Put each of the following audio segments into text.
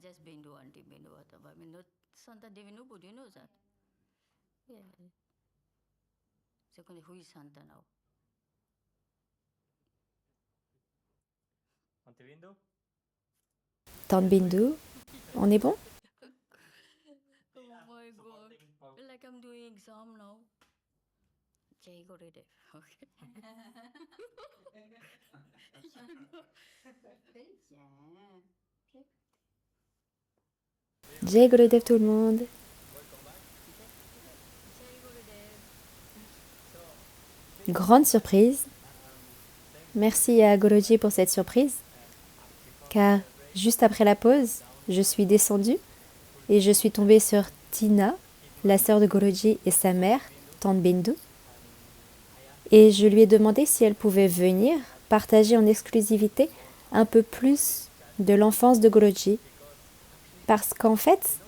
just bindu anti bindu atau bindu santa devinu budinu zat. Yeah. Sekunde hui santa now. Tante Bindu, on est bon? Oh my god. Like I'm doing exam now. Jai Gurudev. Okay. Jai Gurudev tout le monde. Jai Gurudev. Grande surprise. Merci à Guruji pour cette surprise. Car juste après la pause, je suis descendue et je suis tombée sur Tina, la sœur de Guruji et sa mère, Tante Bindu. Et je lui ai demandé si elle pouvait venir partager en exclusivité un peu plus de l'enfance de Guruji. Parce qu'en fait,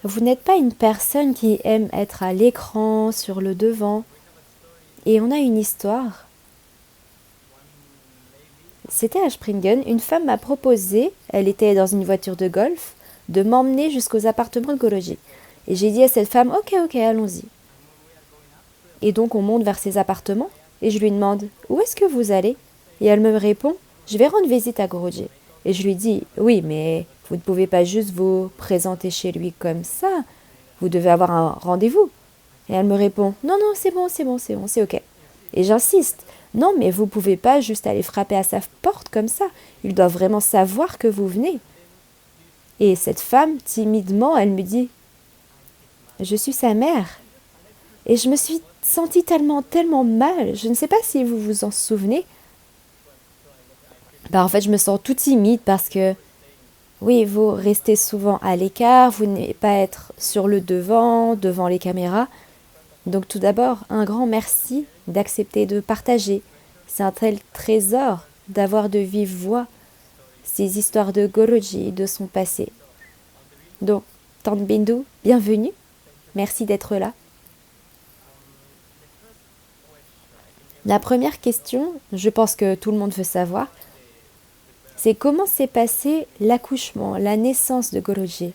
vous n'êtes pas une personne qui aime être à l'écran, sur le devant. Et on a une histoire. C'était à Springen, une femme m'a proposé, elle était dans une voiture de golf, de m'emmener jusqu'aux appartements de Guruji. Et j'ai dit à cette femme, ok, allons-y. Et donc on monte vers ses appartements et je lui demande, où est-ce que vous allez? Et elle me répond, je vais rendre visite à Guruji. Et je lui dis, oui, mais vous ne pouvez pas juste vous présenter chez lui comme ça, vous devez avoir un rendez-vous. Et elle me répond, non, c'est bon, c'est ok. Et j'insiste, non, mais vous ne pouvez pas juste aller frapper à sa porte comme ça, il doit vraiment savoir que vous venez. Et cette femme, timidement, elle me dit, je suis sa mère. Et je me suis sentie tellement mal, je ne sais pas si vous vous en souvenez. En fait, je me sens tout timide parce que, oui, vous restez souvent à l'écart, vous n'allez pas être sur le devant les caméras. Donc tout d'abord, un grand merci d'accepter de partager. C'est un tel trésor d'avoir de vive voix ces histoires de Guruji, de son passé. Donc, Tante Bindu, bienvenue. Merci d'être là. La première question, je pense que tout le monde veut savoir, c'est comment s'est passé l'accouchement, la naissance de Guruji.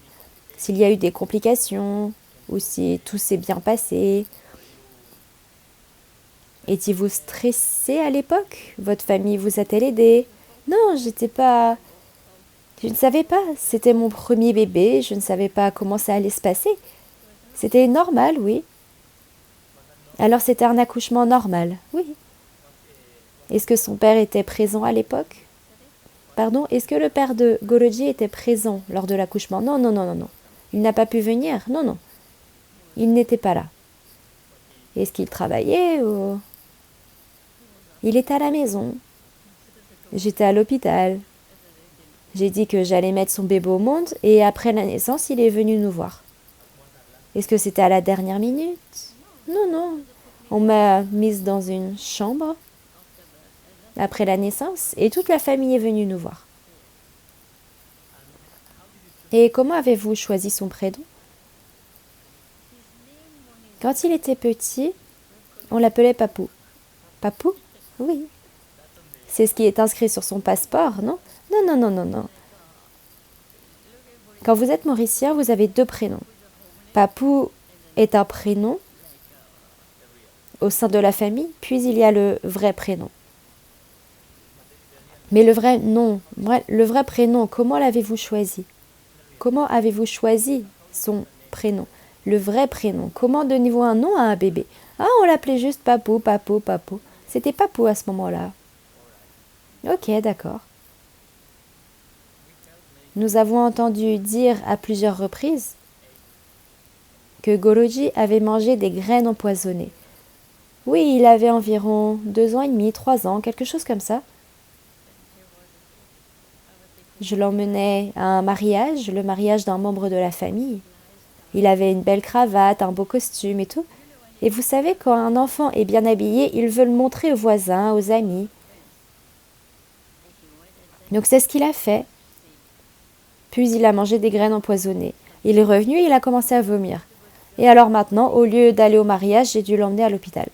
S'il y a eu des complications ou si tout s'est bien passé. Étiez-vous stressé à l'époque? Votre famille vous a-t-elle aidé? Non, je ne savais pas. C'était mon premier bébé, je ne savais pas comment ça allait se passer. C'était normal, oui. Alors c'était un accouchement normal, oui. Est-ce que son père était présent à l'époque? Pardon, est-ce que le père de Guruji était présent lors de l'accouchement? Non. Il n'a pas pu venir? Non. Il n'était pas là. Est-ce qu'il travaillait ou... Il était à la maison. J'étais à l'hôpital. J'ai dit que j'allais mettre son bébé au monde et après la naissance, il est venu nous voir. Est-ce que c'était à la dernière minute? Non. On m'a mise dans une chambre après la naissance et toute la famille est venue nous voir. Et comment avez-vous choisi son prénom? Quand il était petit, on l'appelait Papou. Papou? Oui. C'est ce qui est inscrit sur son passeport, non? Non. Quand vous êtes mauricien, vous avez 2 prénoms. Papou est un prénom au sein de la famille, puis il y a le vrai prénom. Mais le vrai prénom, comment l'avez-vous choisi? Comment avez-vous choisi son prénom? Le vrai prénom. Comment donnez-vous un nom à un bébé? Ah, on l'appelait juste Papou. C'était Papou à ce moment-là. Ok, d'accord. Nous avons entendu dire à plusieurs reprises que Guruji avait mangé des graines empoisonnées. Oui, il avait environ 2 ans et demi, 3 ans, quelque chose comme ça. Je l'emmenais à un mariage, le mariage d'un membre de la famille. Il avait une belle cravate, un beau costume et tout. Et vous savez, quand un enfant est bien habillé, il veut le montrer aux voisins, aux amis. Donc c'est ce qu'il a fait. Puis il a mangé des graines empoisonnées. Il est revenu et il a commencé à vomir. Et alors maintenant, au lieu d'aller au mariage, j'ai dû l'emmener à l'hôpital.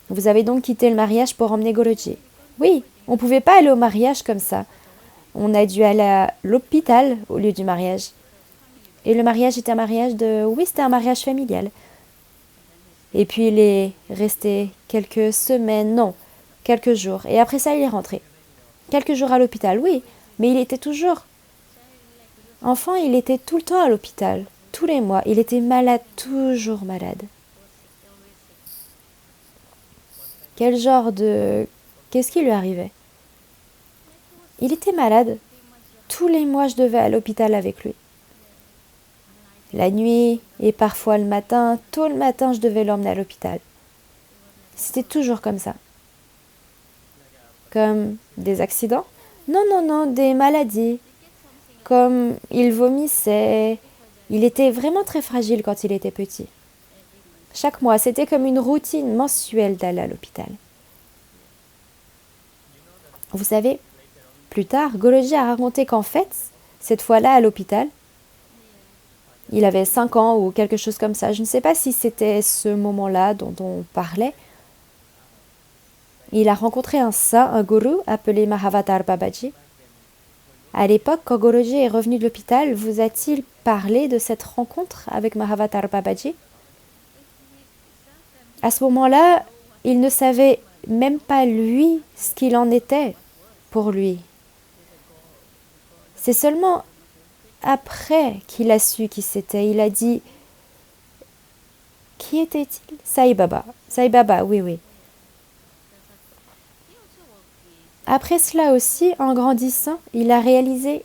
Vous avez donc quitté le mariage pour emmener Guruji? Oui, On ne pouvait pas aller au mariage comme ça. On a dû aller à l'hôpital au lieu du mariage. Et le mariage était un mariage de... Oui, c'était un mariage familial. Et puis il est resté quelques semaines, non, quelques jours. Et après ça, il est rentré. Quelques jours à l'hôpital, oui, mais il était toujours... Enfant, il était tout le temps à l'hôpital, tous les mois. Il était malade, toujours malade. Quel genre de... Qu'est-ce qui lui arrivait? Il était malade. Tous les mois, je devais aller à l'hôpital avec lui. La nuit et parfois le matin, tôt le matin, je devais l'emmener à l'hôpital. C'était toujours comme ça. Comme des accidents? Non, non, non, des maladies. Comme il vomissait. Il était vraiment très fragile quand il était petit. Chaque mois, c'était comme une routine mensuelle d'aller à l'hôpital. Vous savez, plus tard, Goloji a raconté qu'en fait, cette fois-là à l'hôpital, il avait 5 ans ou quelque chose comme ça. Je ne sais pas si c'était ce moment-là dont on parlait. Il a rencontré un saint, un gourou, appelé Mahavatar Babaji. À l'époque, quand Goloji est revenu de l'hôpital, vous a-t-il parlé de cette rencontre avec Mahavatar Babaji? À ce moment-là, il ne savait même pas lui ce qu'il en était pour lui. C'est seulement après qu'il a su qui c'était. Il a dit, qui était-il? Sai Baba. Sai Baba, oui, oui. Après cela aussi, en grandissant, il a réalisé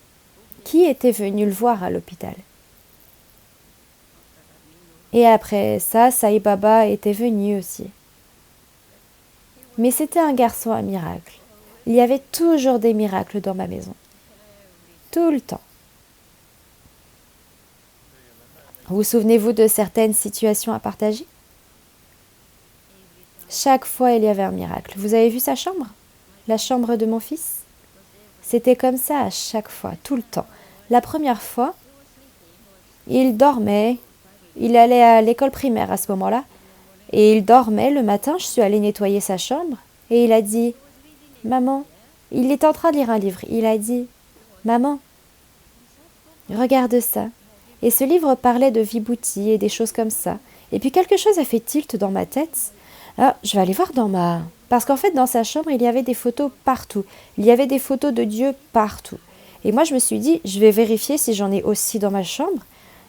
qui était venu le voir à l'hôpital. Et après ça, Sai Baba était venu aussi. Mais c'était un garçon à miracle. Il y avait toujours des miracles dans ma maison. Tout le temps. Vous souvenez-vous de certaines situations à partager? Chaque fois, il y avait un miracle. Vous avez vu sa chambre? La chambre de mon fils? C'était comme ça à chaque fois, tout le temps. La première fois, il dormait. Il allait à l'école primaire à ce moment-là. Et il dormait. Le matin, je suis allée nettoyer sa chambre. Et il a dit, « Maman, il était en train de lire un livre. Il a dit, « Maman, regarde ça. » Et ce livre parlait de vibhuti et des choses comme ça. Et puis quelque chose a fait tilt dans ma tête. Ah, je vais aller voir dans ma... Parce qu'en fait, dans sa chambre, il y avait des photos partout. Il y avait des photos de Dieu partout. Et moi, je me suis dit, je vais vérifier si j'en ai aussi dans ma chambre.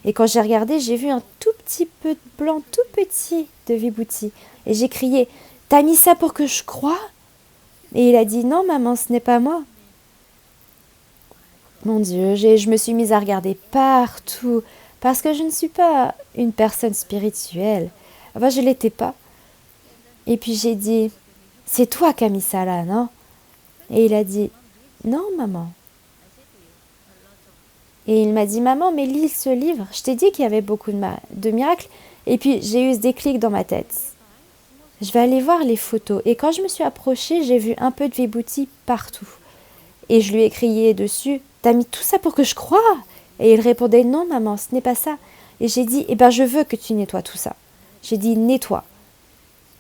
Et quand j'ai regardé, j'ai vu un tout petit peu de blanc, tout petit de vibhuti. Et j'ai crié, « T'as mis ça pour que je croie ?» Et il a dit, « Non, maman, ce n'est pas moi. » Mon Dieu, je me suis mise à regarder partout, parce que je ne suis pas une personne spirituelle. Enfin, je ne l'étais pas. Et puis j'ai dit, c'est toi qui as mis ça là, non? Et il a dit, non, maman. Et il m'a dit, maman, mais lis ce livre. Je t'ai dit qu'il y avait beaucoup de miracles. Et puis j'ai eu ce déclic dans ma tête. Je vais aller voir les photos. Et quand je me suis approchée, j'ai vu un peu de vibhuti partout. Et je lui ai crié dessus, t'as mis tout ça pour que je croie? Et il répondait, non maman, ce n'est pas ça. Et j'ai dit, eh ben je veux que tu nettoies tout ça. J'ai dit, nettoie.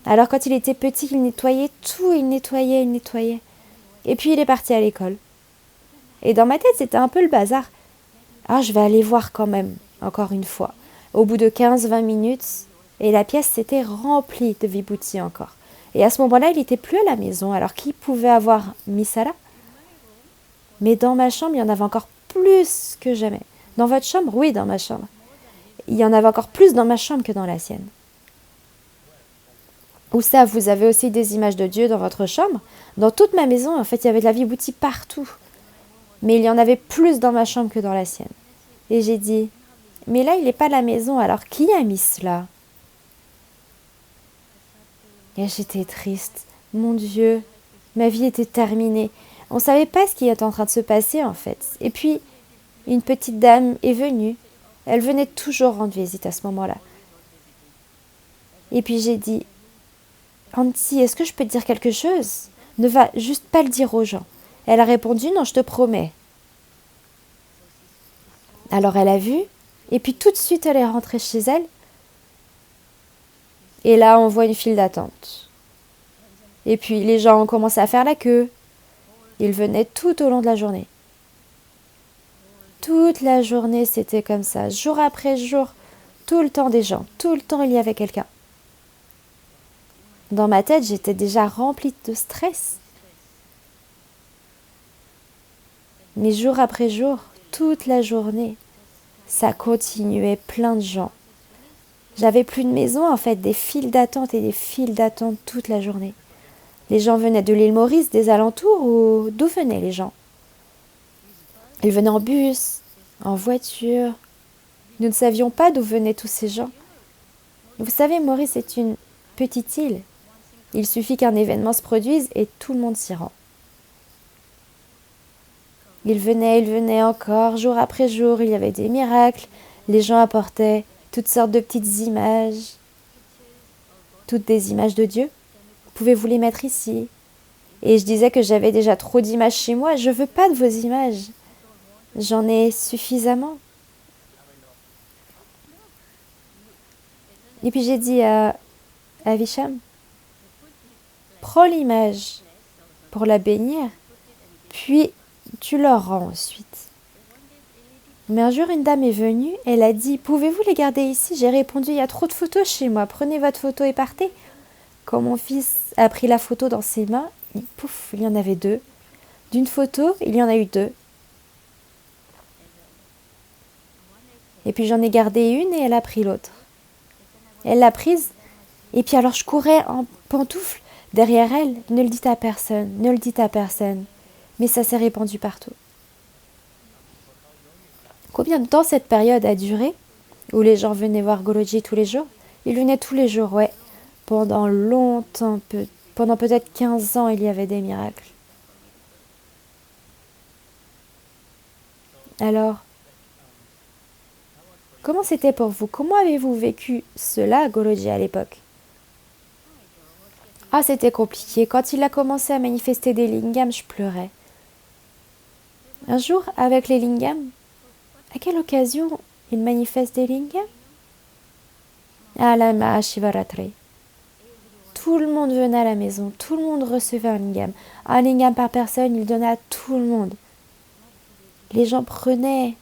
Alors quand il était petit, il nettoyait tout, il nettoyait. Et puis il est parti à l'école. Et dans ma tête, c'était un peu le bazar. Ah, je vais aller voir quand même, encore une fois. Au bout de 15-20 minutes, et la pièce s'était remplie de vibhuti encore. Et à ce moment-là, il n'était plus à la maison. Alors qui pouvait avoir mis ça là? Mais dans ma chambre, il y en avait encore plus que jamais. Dans votre chambre? Oui, dans ma chambre. Il y en avait encore plus dans ma chambre que dans la sienne. Ou ça, vous avez aussi des images de Dieu dans votre chambre? Dans toute ma maison, en fait, il y avait de la vibhuti partout. Mais il y en avait plus dans ma chambre que dans la sienne. Et j'ai dit, mais là, il n'est pas à la maison, alors qui a mis cela? Et j'étais triste. Mon Dieu, ma vie était terminée. On ne savait pas ce qui était en train de se passer, en fait. Et puis, une petite dame est venue. Elle venait toujours rendre visite à ce moment-là. Et puis j'ai dit, Auntie, est-ce que je peux te dire quelque chose? Ne va juste pas le dire aux gens. Elle a répondu, non, je te promets. Alors elle a vu, et puis tout de suite elle est rentrée chez elle. Et là, on voit une file d'attente. Et puis les gens ont commencé à faire la queue. Ils venaient tout au long de la journée. Toute la journée, c'était comme ça, jour après jour, tout le temps des gens, tout le temps il y avait quelqu'un. Dans ma tête, j'étais déjà remplie de stress. Mais jour après jour, toute la journée, ça continuait, plein de gens. J'avais plus de maison, en fait, des files d'attente et des files d'attente toute la journée. Les gens venaient de l'île Maurice, des alentours, ou d'où venaient les gens? Ils venaient en bus, en voiture. Nous ne savions pas d'où venaient tous ces gens. Vous savez, Maurice est une petite île. Il suffit qu'un événement se produise et tout le monde s'y rend. Il venait encore, jour après jour, il y avait des miracles. Les gens apportaient toutes sortes de petites images, toutes des images de Dieu. Pouvez-vous les mettre ici? Et je disais que j'avais déjà trop d'images chez moi. Je veux pas de vos images. J'en ai suffisamment. Et puis j'ai dit à Avisham, prends l'image pour la bénir, puis tu leur rends ensuite. Mais un jour, une dame est venue, elle a dit, pouvez-vous les garder ici? J'ai répondu, il y a trop de photos chez moi, prenez votre photo et partez. Quand mon fils a pris la photo dans ses mains, pouf, il y en avait deux. D'une photo, il y en a eu deux. Et puis j'en ai gardé une et elle a pris l'autre. Elle l'a prise, et puis alors je courais en pantoufles derrière elle. Ne le dites à personne, ne le dites à personne. Mais ça s'est répandu partout. Combien de temps cette période a duré, où les gens venaient voir Goloji tous les jours? Ils venaient tous les jours, ouais. Pendant longtemps, pendant peut-être 15 ans, il y avait des miracles. Alors, comment c'était pour vous? Comment avez-vous vécu cela, Goloji, à l'époque? Ah, c'était compliqué. Quand il a commencé à manifester des lingams, je pleurais. Un jour, avec les lingams, à quelle occasion il manifeste des lingams? À la Mahashivaratri. Tout le monde venait à la maison, tout le monde recevait un lingam. Un lingam par personne, il donnait à tout le monde. Les gens prenaient.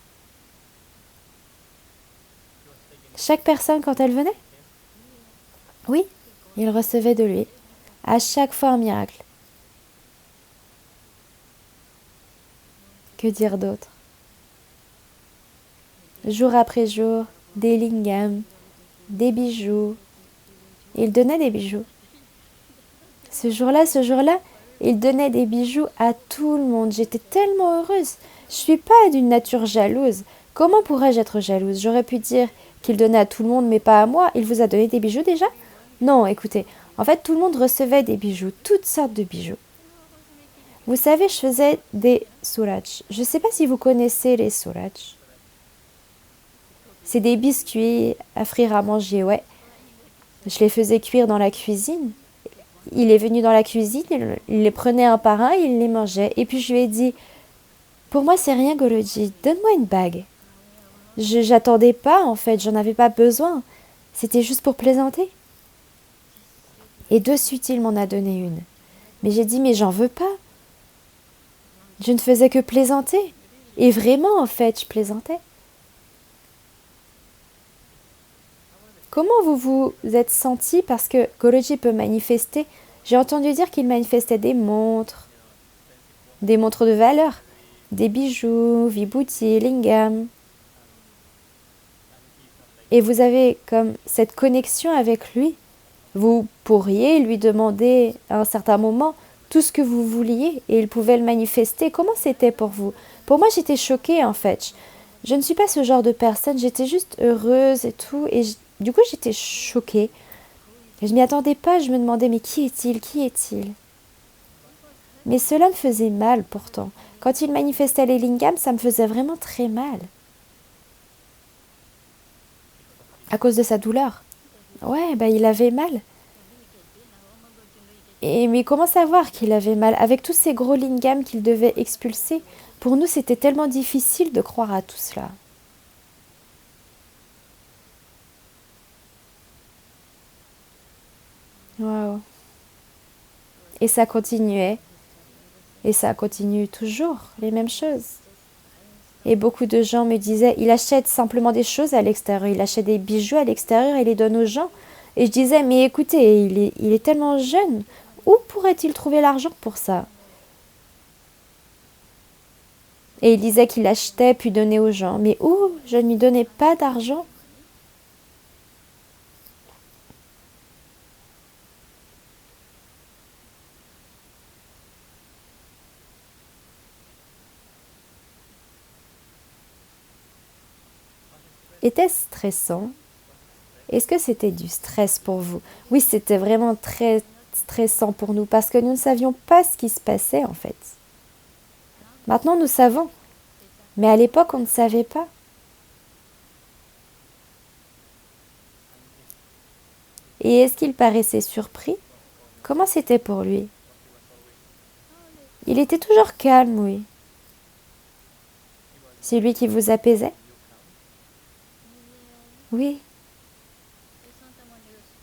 Chaque personne, quand elle venait? Oui, il recevait de lui. À chaque fois un miracle. Que dire d'autre? Jour après jour, des lingams, des bijoux. Il donnait des bijoux. Ce jour-là, il donnait des bijoux à tout le monde. J'étais tellement heureuse. Je suis pas d'une nature jalouse. Comment pourrais-je être jalouse? J'aurais pu dire qu'il donnait à tout le monde, mais pas à moi. Il vous a donné des bijoux déjà? Non, écoutez. En fait, tout le monde recevait des bijoux, toutes sortes de bijoux. Vous savez, je faisais des suraj. Je ne sais pas si vous connaissez les suraj. C'est des biscuits à frire à manger, ouais. Je les faisais cuire dans la cuisine. Il est venu dans la cuisine, il les prenait un par un, il les mangeait. Et puis je lui ai dit, pour moi c'est rien Goloji, donne-moi une bague. J'attendais pas en fait, j'en avais pas besoin. C'était juste pour plaisanter. Et de suite il m'en a donné une. Mais j'ai dit, mais j'en veux pas. Je ne faisais que plaisanter. Et vraiment en fait, je plaisantais. Comment vous vous êtes senti parce que Goloji peut manifester? J'ai entendu dire qu'il manifestait des montres de valeur, des bijoux, vibhuti, lingam. Et vous avez comme cette connexion avec lui. Vous pourriez lui demander à un certain moment tout ce que vous vouliez et il pouvait le manifester. Comment c'était pour vous? Pour moi, j'étais choquée en fait. Je ne suis pas ce genre de personne, j'étais juste heureuse et tout. Et du coup, j'étais choquée. Je ne m'y attendais pas, je me demandais mais qui est-il? Qui est-il? Mais cela me faisait mal pourtant. Quand il manifestait les lingams, ça me faisait vraiment très mal. À cause de sa douleur. Ouais, bah il avait mal. Mais comment savoir qu'il avait mal? Avec tous ces gros lingams qu'il devait expulser, pour nous c'était tellement difficile de croire à tout cela. Waouh. Et ça continuait. Et ça continue toujours, les mêmes choses. Et beaucoup de gens me disaient, il achète simplement des choses à l'extérieur, il achète des bijoux à l'extérieur et les donne aux gens. Et je disais, mais écoutez, il est tellement jeune, où pourrait-il trouver l'argent pour ça? Et il disait qu'il achetait puis donnait aux gens. Mais où? Je ne lui donnais pas d'argent. Était-ce stressant? Est-ce que c'était du stress pour vous? Oui, c'était vraiment très stressant pour nous parce que nous ne savions pas ce qui se passait en fait. Maintenant, nous savons. Mais à l'époque, on ne savait pas. Et est-ce qu'il paraissait surpris? Comment c'était pour lui? Il était toujours calme, oui. C'est lui qui vous apaisait? Oui.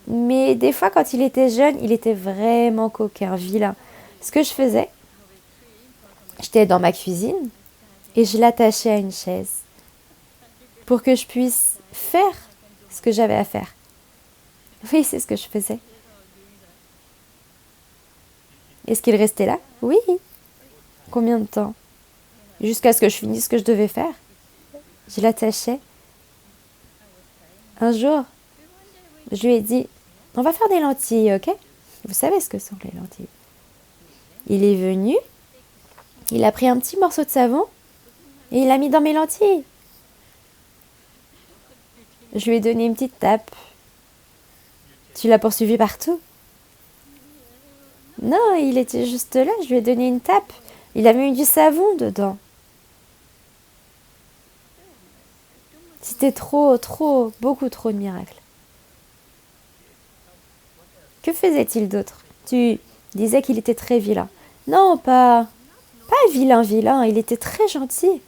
Mais des fois, quand il était jeune, il était vraiment coquin, vilain. Ce que je faisais, j'étais dans ma cuisine et je l'attachais à une chaise pour que je puisse faire ce que j'avais à faire. Oui, c'est ce que je faisais. Est-ce qu'il restait là? Oui. Combien de temps? Jusqu'à ce que je finisse ce que je devais faire. Je l'attachais. Un jour, je lui ai dit, on va faire des lentilles, ok? Vous savez ce que sont les lentilles. Il est venu, il a pris un petit morceau de savon et il l'a mis dans mes lentilles. Je lui ai donné une petite tape. Tu l'as poursuivi partout? Non, il était juste là, je lui ai donné une tape. Il a mis du savon dedans. C'était beaucoup trop de miracles. Que faisait-il d'autre? Tu disais qu'il était très vilain. Non, pas vilain, il était très gentil.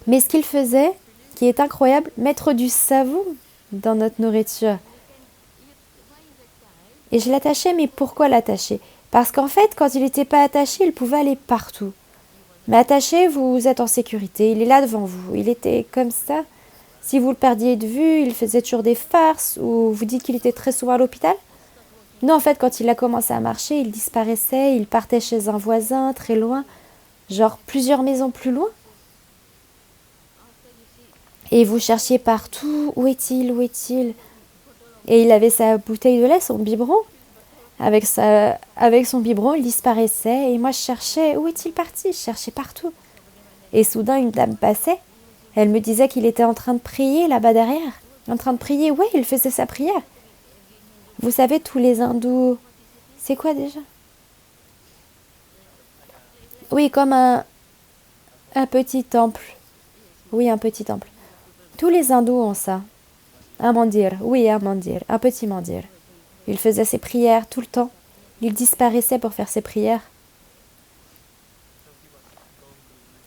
Mais ce qu'il faisait, qui est incroyable, mettre du savon dans notre nourriture. Et je l'attachais, mais pourquoi l'attacher? Parce qu'en fait, quand il n'était pas attaché, il pouvait aller partout. Mais attaché, vous êtes en sécurité, il est là devant vous. Il était comme ça. Si vous le perdiez de vue, il faisait toujours des farces, ou vous dites qu'il était très souvent à l'hôpital? Non, en fait, quand il a commencé à marcher, il disparaissait, il partait chez un voisin, très loin, genre plusieurs maisons plus loin. Et vous cherchiez partout, où est-il, où est-il? Et il avait sa bouteille de lait, son biberon. Avec son biberon, il disparaissait, et moi je cherchais, où est-il parti? Je cherchais partout. Et soudain, une dame passait, elle me disait qu'il était en train de prier là-bas derrière. En train de prier, oui, il faisait sa prière. Vous savez, tous les hindous, c'est quoi déjà? Oui, comme un petit temple. Oui, un petit temple. Tous les hindous ont ça. Un mandir, oui, un mandir, un petit mandir. Il faisait ses prières tout le temps. Il disparaissait pour faire ses prières.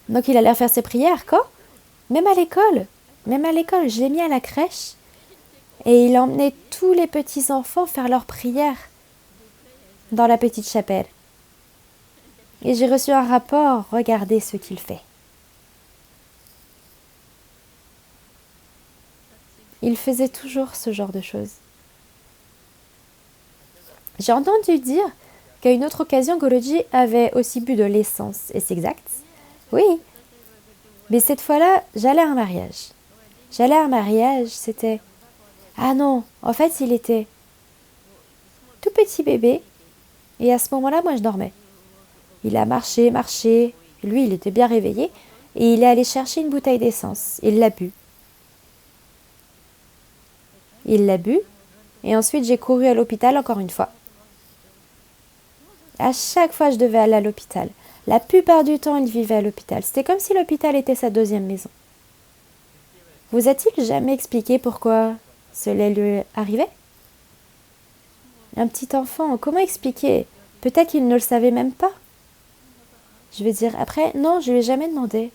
Donc il allait faire ses prières, quand? Même à l'école. Même à l'école, je l'ai mis à la crèche. Et il emmenait tous les petits enfants faire leurs prières dans la petite chapelle. Et j'ai reçu un rapport, regardez ce qu'il fait. Il faisait toujours ce genre de choses. J'ai entendu dire qu'à une autre occasion, Guruji avait aussi bu de l'essence. Est-ce exact? Oui. Mais cette fois-là, j'allais à un mariage. J'allais à un mariage, c'était... Ah non, en fait, il était tout petit bébé. Et à ce moment-là, moi, je dormais. Il a marché. Lui, il était bien réveillé. Et il est allé chercher une bouteille d'essence. Il l'a bu. Il l'a bu. Et ensuite, j'ai couru à l'hôpital encore une fois. À chaque fois, je devais aller à l'hôpital. La plupart du temps, il vivait à l'hôpital. C'était comme si l'hôpital était sa deuxième maison. Vous a-t-il jamais expliqué pourquoi cela lui arrivait? Un petit enfant, comment expliquer? Peut-être qu'il ne le savait même pas. Je vais dire, après, non, je ne lui ai jamais demandé.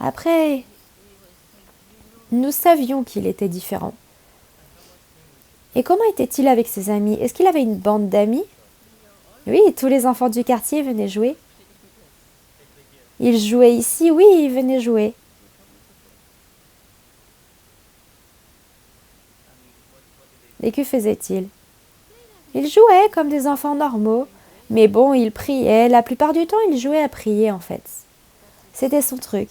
Après, nous savions qu'il était différent. Et comment était-il avec ses amis? Est-ce qu'il avait une bande d'amis? Oui, tous les enfants du quartier venaient jouer. Ils jouaient ici, oui, ils venaient jouer. Et que faisaient-ils? Ils jouaient comme des enfants normaux. Mais bon, ils priaient. La plupart du temps, ils jouaient à prier, en fait. C'était son truc.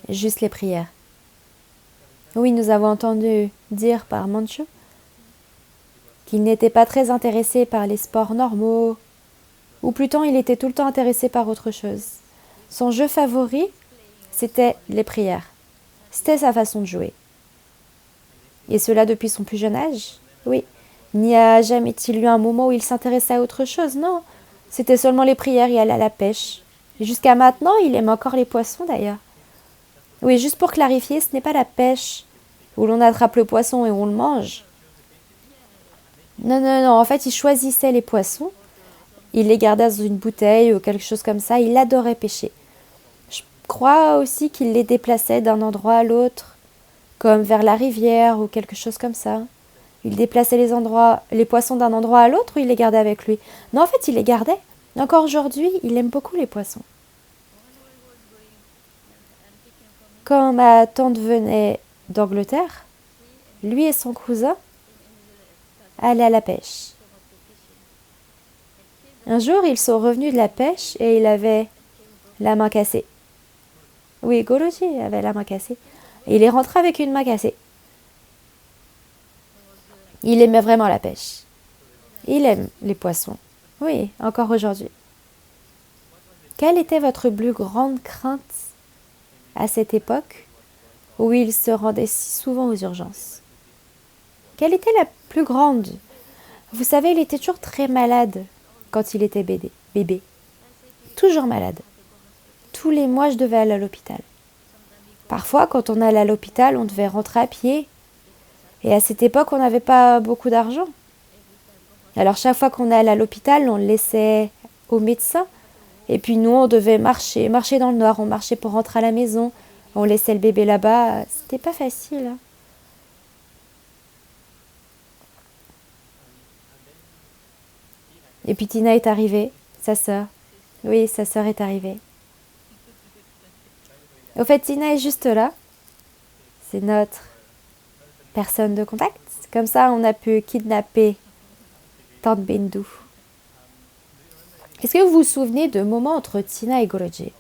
Juste les prières. Oui, nous avons entendu dire par Manchu qu'il n'était pas très intéressé par les sports normaux, ou plutôt il était tout le temps intéressé par autre chose. Son jeu favori, c'était les prières. C'était sa façon de jouer. Et cela depuis son plus jeune âge? Oui. N'y a jamais-il eu un moment où il s'intéressait à autre chose? Non. C'était seulement les prières et aller à la pêche. Et jusqu'à maintenant, il aime encore les poissons d'ailleurs. Oui, juste pour clarifier, ce n'est pas la pêche où l'on attrape le poisson et on le mange. Non, non, non. En fait, il choisissait les poissons. Il les gardait dans une bouteille ou quelque chose comme ça. Il adorait pêcher. Je crois aussi qu'il les déplaçait d'un endroit à l'autre, comme vers la rivière ou quelque chose comme ça. Il déplaçait les poissons d'un endroit à l'autre ou il les gardait avec lui? Non, en fait, il les gardait. Encore aujourd'hui, il aime beaucoup les poissons. Quand ma tante venait d'Angleterre, lui et son cousin allaient à la pêche. Un jour, ils sont revenus de la pêche et il avait la main cassée. Oui, Goloji avait la main cassée. Et il est rentré avec une main cassée. Il aimait vraiment la pêche. Il aime les poissons. Oui, encore aujourd'hui. Quelle était votre plus grande crainte à cette époque où il se rendait si souvent aux urgences? Quelle était la plus grande? Vous savez, il était toujours très malade quand il était bébé. Toujours malade. Tous les mois, je devais aller à l'hôpital. Parfois, quand on allait à l'hôpital, on devait rentrer à pied. Et à cette époque, on n'avait pas beaucoup d'argent. Alors, chaque fois qu'on allait à l'hôpital, on le laissait au médecin. Et puis nous, on devait marcher dans le noir. On marchait pour rentrer à la maison. On laissait le bébé là-bas. C'était pas facile. Hein. Et puis Tina est arrivée, sa sœur. Oui, sa sœur est arrivée. Au fait, Tina est juste là. C'est notre personne de contact. Comme ça, on a pu kidnapper Tante Bindu. Est-ce que vous vous souvenez de moments entre Tina et Goroji?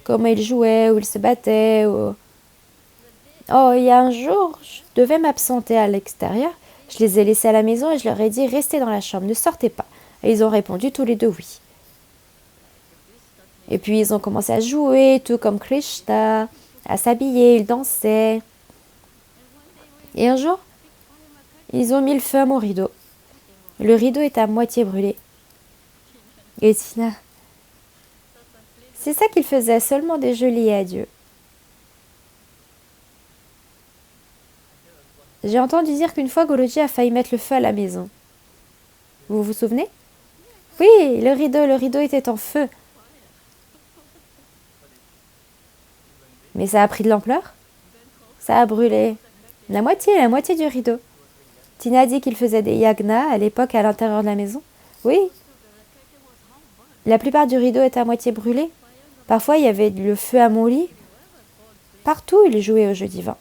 Comment ils jouaient, ou ils se battaient ou... Oh, il y a un jour, je devais m'absenter à l'extérieur. Je les ai laissés à la maison et je leur ai dit « Restez dans la chambre, ne sortez pas ». Et ils ont répondu tous les deux oui. Et puis ils ont commencé à jouer, tout comme Krishna, à s'habiller, ils dansaient. Et un jour, ils ont mis le feu à mon rideau. Le rideau est à moitié brûlé. Et Tina, c'est ça qu'il faisait, seulement des jeux liés à Dieu. J'ai entendu dire qu'une fois Goloji a failli mettre le feu à la maison. Vous vous souvenez? Oui, le rideau était en feu. Mais ça a pris de l'ampleur. Ça a brûlé la moitié du rideau. Tina a dit qu'il faisait des yagnas à l'époque à l'intérieur de la maison. Oui, la plupart du rideau est à moitié brûlé. Parfois, il y avait le feu à mon lit. Partout, il jouait au jeu divin.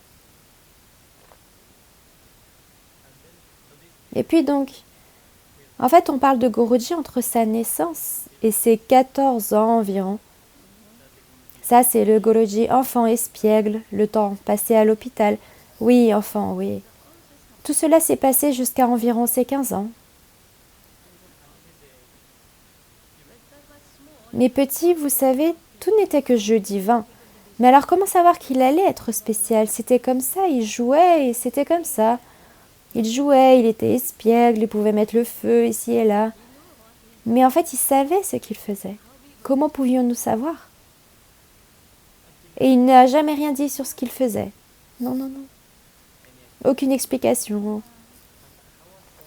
Et puis donc, en fait, on parle de Goroji entre sa naissance et ses 14 ans environ. Ça, c'est le Goroji enfant espiègle, le temps passé à l'hôpital. Oui, enfant, oui. Tout cela s'est passé jusqu'à environ ses 15 ans. Mais petit, vous savez, tout n'était que jeu divin. Mais alors comment savoir qu'il allait être spécial? C'était comme ça, il jouait et c'était comme ça. Il jouait, il était espiègle, il pouvait mettre le feu ici et là. Mais en fait, il savait ce qu'il faisait. Comment pouvions-nous savoir? Et il n'a jamais rien dit sur ce qu'il faisait. Non, non, non. Aucune explication.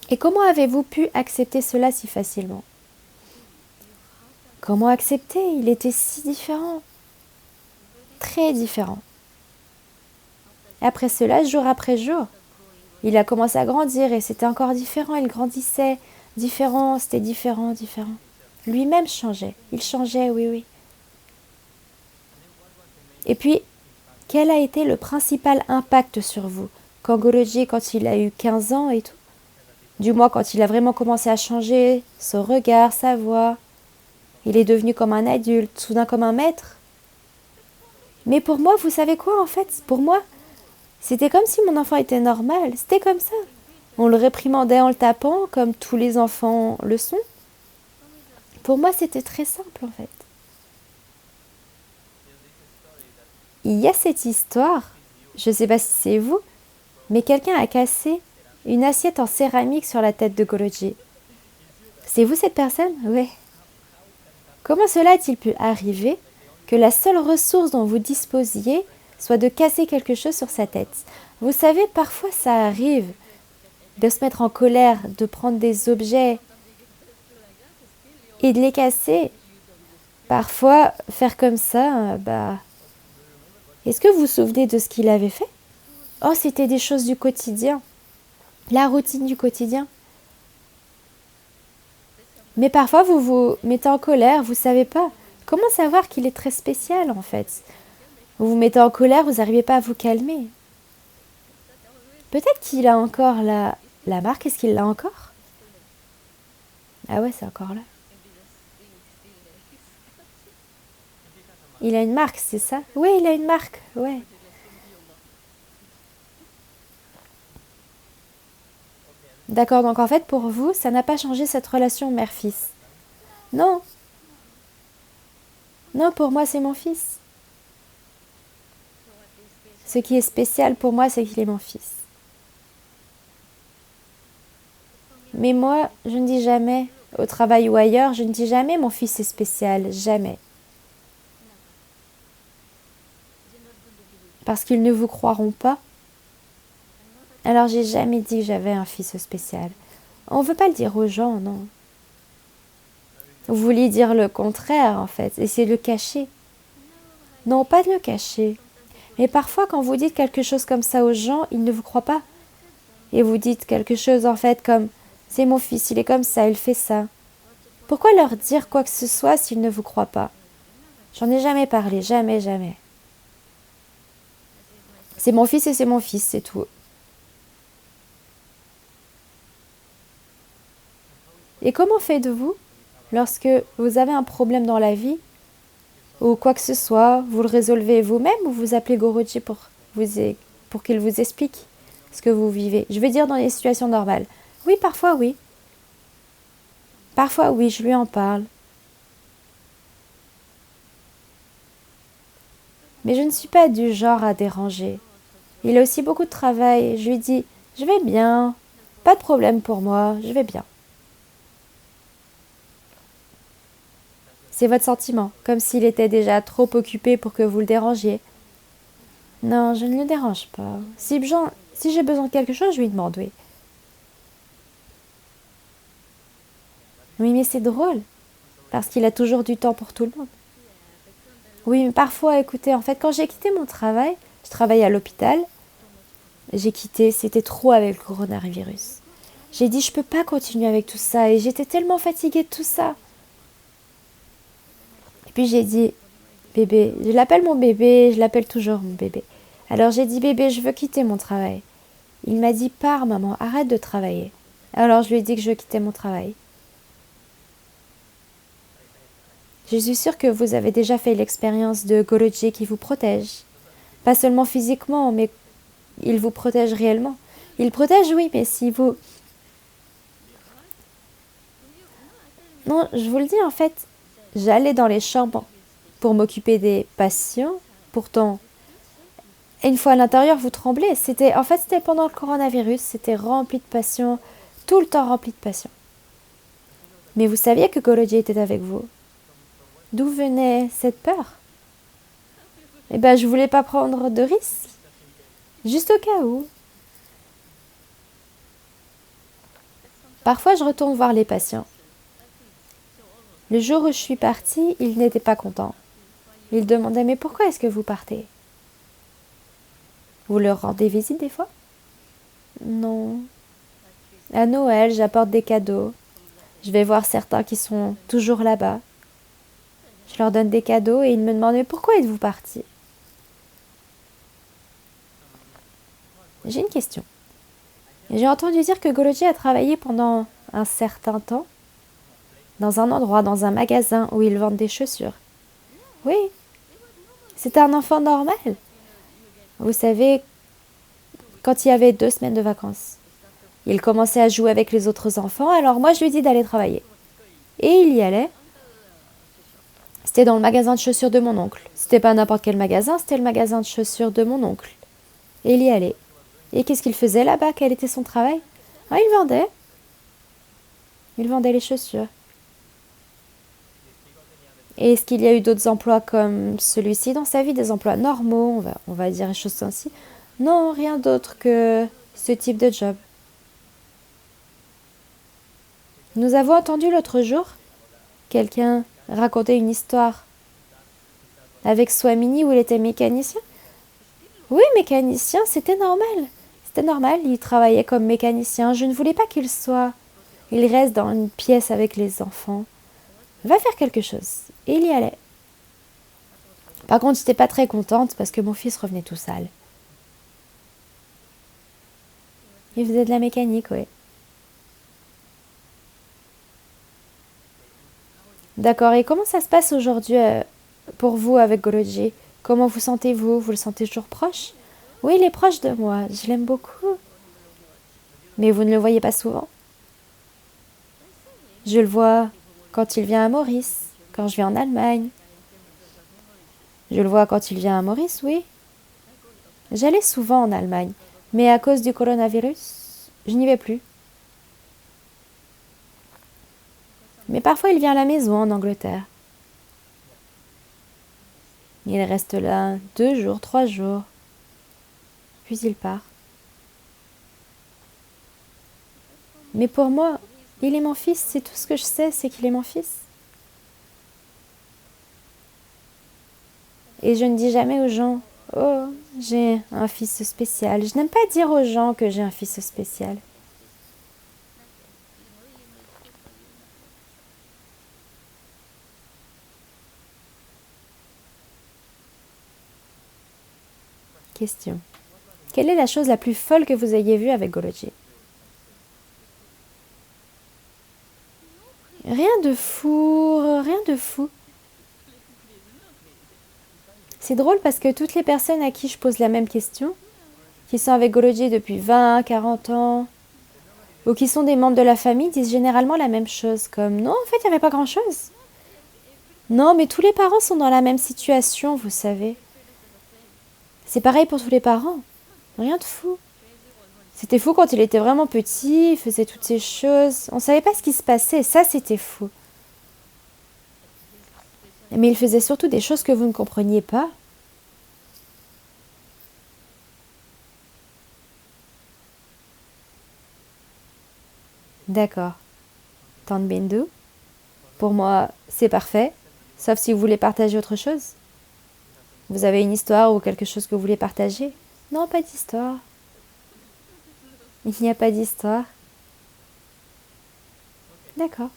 Et comment avez-vous pu accepter cela si facilement? Comment accepter? Il était si différent. Très différent. Après cela, jour après jour, il a commencé à grandir et c'était encore différent. Il grandissait Différent, c'était différent, différent. Lui-même changeait. Il changeait, oui, oui. Et puis, quel a été le principal impact sur vous quand Guruji, quand il a eu 15 ans et tout? Du moins, quand il a vraiment commencé à changer, son regard, sa voix. Il est devenu comme un adulte, soudain comme un maître. Mais pour moi, vous savez quoi en fait? Pour moi, c'était comme si mon enfant était normal. C'était comme ça. On le réprimandait en le tapant, comme tous les enfants le sont. Pour moi, c'était très simple en fait. Il y a cette histoire, je ne sais pas si c'est vous, mais quelqu'un a cassé une assiette en céramique sur la tête de Guruji. C'est vous cette personne? Oui. Comment cela a-t-il pu arriver que la seule ressource dont vous disposiez soit de casser quelque chose sur sa tête? Vous savez, parfois ça arrive de se mettre en colère, de prendre des objets et de les casser. Parfois, faire comme ça, Est-ce que vous vous souvenez de ce qu'il avait fait? Oh, c'était des choses du quotidien. La routine du quotidien. Mais parfois, vous vous mettez en colère, vous ne savez pas. Comment savoir qu'il est très spécial, en fait? Vous vous mettez en colère, vous n'arrivez pas à vous calmer. Peut-être qu'il a encore la marque. Est-ce qu'il l'a encore? Ah ouais, c'est encore là. Il a une marque, c'est ça? Oui, il a une marque, ouais. D'accord, donc en fait, pour vous, ça n'a pas changé cette relation mère-fils. Non, non, pour moi, c'est mon fils. Ce qui est spécial pour moi, c'est qu'il est mon fils. Mais moi, je ne dis jamais, au travail ou ailleurs, je ne dis jamais mon fils est spécial, jamais. Parce qu'ils ne vous croiront pas. Alors j'ai jamais dit que j'avais un fils spécial. On ne veut pas le dire aux gens, non. Vous vouliez dire le contraire, en fait, essayer de le cacher. Non, pas de le cacher. Mais parfois, quand vous dites quelque chose comme ça aux gens, ils ne vous croient pas. Et vous dites quelque chose, en fait, comme « c'est mon fils, il est comme ça, il fait ça ». Pourquoi leur dire quoi que ce soit s'ils ne vous croient pas? J'en ai jamais parlé, jamais, jamais. C'est mon fils et c'est mon fils, c'est tout. Et comment faites-vous lorsque vous avez un problème dans la vie ou quoi que ce soit, vous le résolvez vous-même ou vous appelez Guruji pour qu'il vous explique ce que vous vivez? Je veux dire dans les situations normales. Oui, parfois oui. Parfois oui, je lui en parle. Mais je ne suis pas du genre à déranger. Il a aussi beaucoup de travail. Je lui dis, je vais bien, pas de problème pour moi, je vais bien. C'est votre sentiment, comme s'il était déjà trop occupé pour que vous le dérangiez. Non, je ne le dérange pas. Si j'ai besoin de quelque chose, je lui demande, oui. Oui, mais c'est drôle, parce qu'il a toujours du temps pour tout le monde. Oui, mais parfois, écoutez, en fait, quand j'ai quitté mon travail, je travaillais à l'hôpital, j'ai quitté, c'était trop avec le coronavirus. J'ai dit, je peux pas continuer avec tout ça, et j'étais tellement fatiguée de tout ça. Et puis j'ai dit, bébé, je l'appelle mon bébé, je l'appelle toujours mon bébé. Alors j'ai dit, bébé, je veux quitter mon travail. Il m'a dit, pars maman, arrête de travailler. Alors je lui ai dit que je quittais mon travail. Je suis sûre que vous avez déjà fait l'expérience de Guruji qui vous protège. Pas seulement physiquement, mais il vous protège réellement. Il protège, oui, mais si vous... Non, je vous le dis en fait, j'allais dans les chambres pour m'occuper des patients. Pourtant, une fois à l'intérieur, vous tremblez. C'était pendant le coronavirus, c'était rempli de patients, tout le temps rempli de patients. Mais vous saviez que Guruji était avec vous. D'où venait cette peur? Eh bien, je voulais pas prendre de risques. Juste au cas où. Parfois, je retourne voir les patients. Le jour où je suis partie, ils n'étaient pas contents. Ils demandaient, mais pourquoi est-ce que vous partez? Vous leur rendez visite des fois? Non. À Noël, j'apporte des cadeaux. Je vais voir certains qui sont toujours là-bas. Je leur donne des cadeaux et ils me demandent mais pourquoi êtes-vous partis? J'ai une question. J'ai entendu dire que Goloji a travaillé pendant un certain temps dans un endroit, dans un magasin où ils vendent des chaussures. Oui, c'était un enfant normal. Vous savez, quand il y avait 2 semaines de vacances, il commençait à jouer avec les autres enfants, alors moi je lui ai dit d'aller travailler. Et il y allait. C'était dans le magasin de chaussures de mon oncle. C'était pas n'importe quel magasin, c'était le magasin de chaussures de mon oncle. Et il y allait. Et qu'est-ce qu'il faisait là-bas? Quel était son travail? Ah, il vendait. Il vendait les chaussures. Et est-ce qu'il y a eu d'autres emplois comme celui-ci dans sa vie, des emplois normaux, on va dire les choses ainsi? Non, rien d'autre que ce type de job. Nous avons entendu l'autre jour quelqu'un raconter une histoire avec Swamini où il était mécanicien. Oui, mécanicien, c'était normal. C'était normal, il travaillait comme mécanicien. Je ne voulais pas qu'il soit... Il reste dans une pièce avec les enfants. Va faire quelque chose. Et il y allait. Par contre, j'étais pas très contente parce que mon fils revenait tout sale. Il faisait de la mécanique, oui. D'accord, et comment ça se passe aujourd'hui pour vous avec Goloji? Comment vous sentez-vous? Vous le sentez toujours proche? Oui, il est proche de moi, je l'aime beaucoup. Mais vous ne le voyez pas souvent? Je le vois quand il vient à Maurice, quand je vais en Allemagne. Je le vois quand il vient à Maurice, oui. J'allais souvent en Allemagne, mais à cause du coronavirus, je n'y vais plus. Mais parfois il vient à la maison en Angleterre. Il reste là 2 jours, 3 jours, puis il part. Mais pour moi, il est mon fils, c'est tout ce que je sais, c'est qu'il est mon fils. Et je ne dis jamais aux gens, oh, j'ai un fils spécial. Je n'aime pas dire aux gens que j'ai un fils spécial. Question. Quelle est la chose la plus folle que vous ayez vue avec Goloji? Rien de fou, rien de fou. C'est drôle parce que toutes les personnes à qui je pose la même question, qui sont avec Goloji depuis 20, 40 ans, ou qui sont des membres de la famille, disent généralement la même chose, comme non, en fait, il n'y avait pas grand-chose. Non, mais tous les parents sont dans la même situation, vous savez. C'est pareil pour tous les parents. Rien de fou. C'était fou quand il était vraiment petit, il faisait toutes ces choses. On ne savait pas ce qui se passait, ça c'était fou. Mais il faisait surtout des choses que vous ne compreniez pas. D'accord. Tante Bindu, pour moi, c'est parfait, sauf si vous voulez partager autre chose. Vous avez une histoire ou quelque chose que vous voulez partager? Non, pas d'histoire. Il n'y a pas d'histoire. D'accord.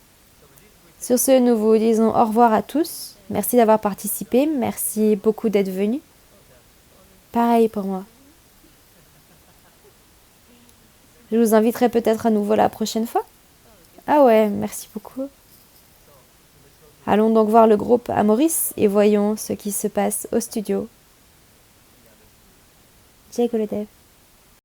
Sur ce, nous vous disons au revoir à tous. Merci d'avoir participé. Merci beaucoup d'être venus. Pareil pour moi. Je vous inviterai peut-être à nouveau la prochaine fois. Ah ouais, merci beaucoup. Allons donc voir le groupe à Maurice et voyons ce qui se passe au studio. Jai Gurudev.